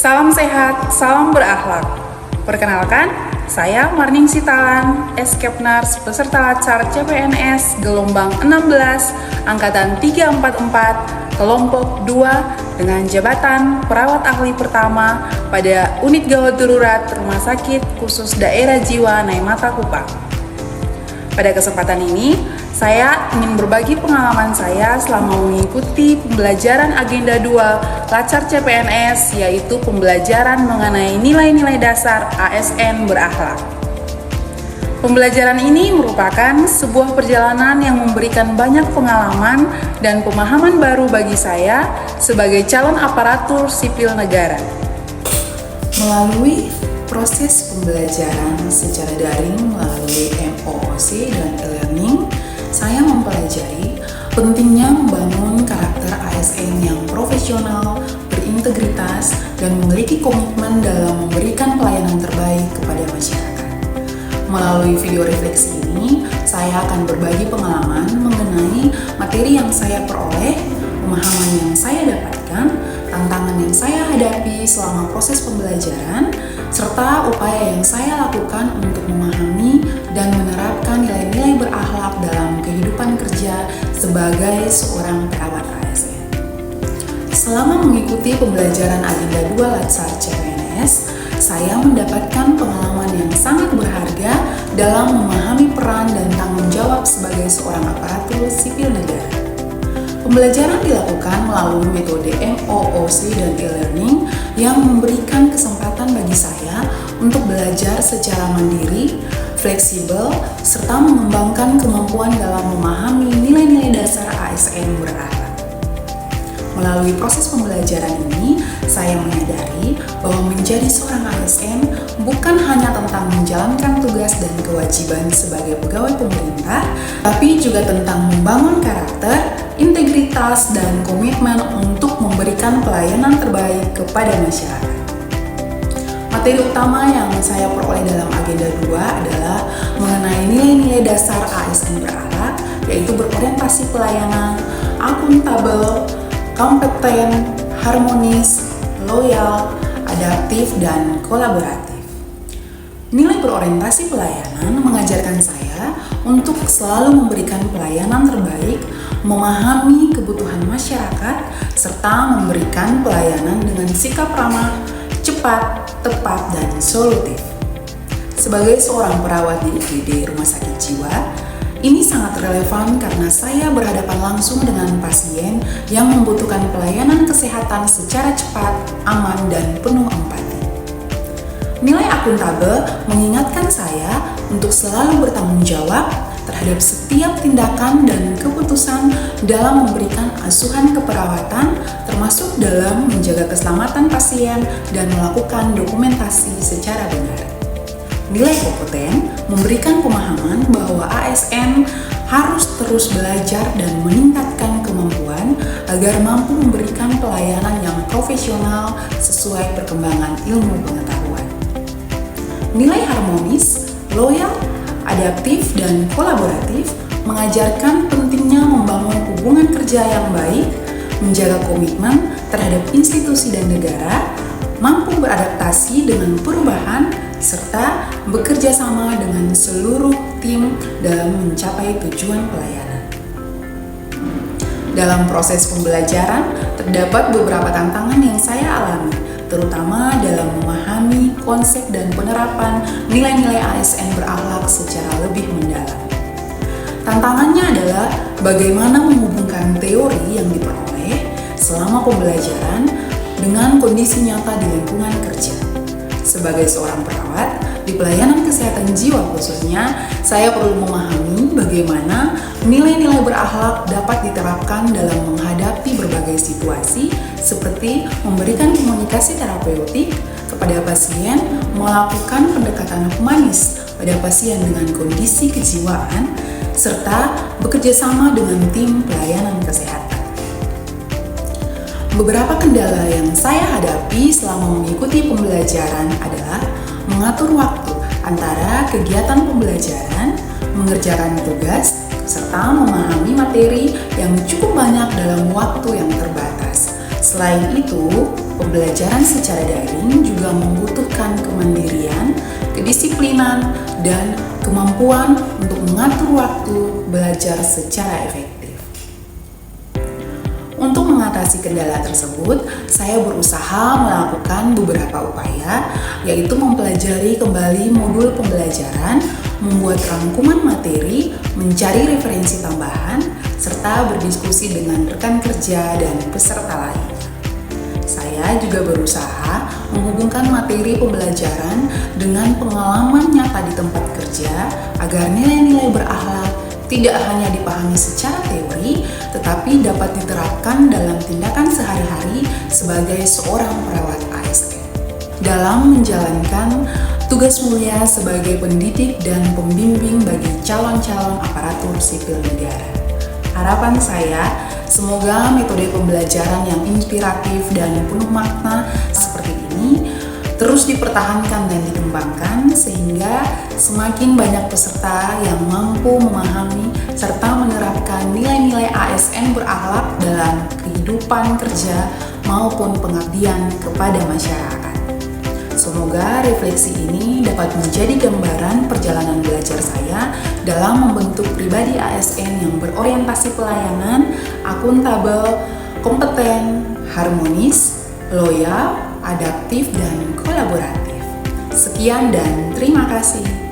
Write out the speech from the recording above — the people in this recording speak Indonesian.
Salam sehat, salam berakhlak. Perkenalkan, saya Marning Sitalan, Escape Nurse peserta Latsar CPNS gelombang 16, angkatan 344, kelompok 2 dengan jabatan perawat ahli pertama pada unit gawat darurat Rumah Sakit Khusus Daerah Jiwa Naimata Kupang. Pada kesempatan ini, saya ingin berbagi pengalaman saya selama mengikuti pembelajaran agenda 2 Latsar CPNS, yaitu pembelajaran mengenai nilai-nilai dasar ASN berakhlak. Pembelajaran ini merupakan sebuah perjalanan yang memberikan banyak pengalaman dan pemahaman baru bagi saya sebagai calon aparatur sipil negara. Melalui proses pembelajaran secara daring melalui MOOC dan e-learning, saya mempelajari pentingnya membangun karakter ASN yang profesional, berintegritas, dan memiliki komitmen dalam memberikan pelayanan terbaik kepada masyarakat. Melalui video refleksi ini, saya akan berbagi pengalaman mengenai materi yang saya peroleh, pemahaman yang saya dapatkan, tantangan yang saya hadapi selama proses pembelajaran, serta upaya yang saya lakukan untuk memahami dan menerapkan nilai-nilai berakhlak dalam kehidupan kerja sebagai seorang perawat ASN. Selama mengikuti pembelajaran agenda 2 Latsar CPNS, saya mendapatkan pengalaman yang sangat berharga dalam memahami peran dan tanggung jawab sebagai seorang aparatur sipil negara. Pembelajaran dilakukan melalui metode MOOC dan e-learning yang memberikan kesempatan bagi saya untuk belajar secara mandiri, fleksibel, serta mengembangkan kemampuan dalam memahami nilai-nilai dasar ASN berakhlak. Melalui proses pembelajaran ini, saya menyadari bahwa menjadi seorang ASN bukan hanya tentang menjalankan tugas dan kewajiban sebagai pegawai pemerintah, tapi juga tentang membangun karakter, integritas, dan komitmen untuk memberikan pelayanan terbaik kepada masyarakat. Materi utama yang saya peroleh dalam agenda 2 adalah mengenai nilai-nilai dasar ASN berakhlak, yaitu berorientasi pelayanan, akuntabel, kompeten, harmonis, loyal, adaptif, dan kolaboratif. Nilai berorientasi pelayanan mengajarkan saya untuk selalu memberikan pelayanan terbaik, memahami kebutuhan masyarakat, serta memberikan pelayanan dengan sikap ramah, cepat, tepat, dan solutif. Sebagai seorang perawat di IGD Rumah Sakit Jiwa, ini sangat relevan karena saya berhadapan langsung dengan pasien yang membutuhkan pelayanan kesehatan secara cepat, aman, dan penuh empati. Nilai akuntabel mengingatkan saya untuk selalu bertanggung jawab terhadap setiap tindakan dan keputusan dalam memberikan asuhan keperawatan, termasuk dalam menjaga keselamatan pasien dan melakukan dokumentasi secara benar. Nilai kompeten memberikan pemahaman bahwa ASN harus terus belajar dan meningkatkan kemampuan agar mampu memberikan pelayanan yang profesional sesuai perkembangan ilmu pengetahuan. Nilai harmonis, loyal, adaptif, dan kolaboratif mengajarkan pentingnya membangun hubungan kerja yang baik, menjaga komitmen terhadap institusi dan negara, mampu beradaptasi dengan perubahan, serta bekerja sama dengan seluruh tim dalam mencapai tujuan pelayanan. Dalam proses pembelajaran, terdapat beberapa tantangan yang saya alami, terutama dalam memahami konsep dan penerapan nilai-nilai ASN berakhlak secara lebih mendalam. Tantangannya adalah bagaimana menghubungkan teori yang diperoleh selama pembelajaran dengan kondisi nyata di lingkungan kerja. Sebagai seorang perawat, di pelayanan kesehatan jiwa khususnya, saya perlu memahami bagaimana nilai-nilai berakhlak dapat diterapkan dalam menghadapi berbagai situasi seperti memberikan komunikasi terapeutik kepada pasien, melakukan pendekatan humanis pada pasien dengan kondisi kejiwaan, serta bekerja sama dengan tim pelayanan kesehatan. Beberapa kendala yang saya hadapi selama mengikuti pembelajaran adalah mengatur waktu antara kegiatan pembelajaran, mengerjakan tugas, serta memahami materi yang cukup banyak dalam waktu yang terbatas. Selain itu, pembelajaran secara daring juga membutuhkan kemandirian, kedisiplinan, dan kemampuan untuk mengatur waktu belajar secara efektif. Untuk mengatasi kendala tersebut, saya berusaha melakukan beberapa upaya, yaitu mempelajari kembali modul pembelajaran, membuat rangkuman materi, mencari referensi tambahan, serta berdiskusi dengan rekan kerja dan peserta lain. Saya juga berusaha menghubungkan materi pembelajaran dengan pengalaman nyata di tempat kerja agar nilai-nilai berakhlak tidak hanya dipahami secara teori, tetapi dapat diterapkan dalam tindakan sehari-hari sebagai seorang perawat ASN. Dalam menjalankan tugas mulia sebagai pendidik dan pembimbing bagi calon-calon aparatur sipil negara. Harapan saya, semoga metode pembelajaran yang inspiratif dan penuh makna seperti ini terus dipertahankan dan dikembangkan sehingga semakin banyak peserta yang mampu memahami serta menerapkan nilai-nilai ASN berakhlak dalam kehidupan kerja maupun pengabdian kepada masyarakat. Semoga refleksi ini dapat menjadi gambaran perjalanan belajar saya dalam membentuk pribadi ASN yang berorientasi pelayanan, akuntabel, kompeten, harmonis, loyal, adaptif, dan kolaboratif. Sekian dan terima kasih.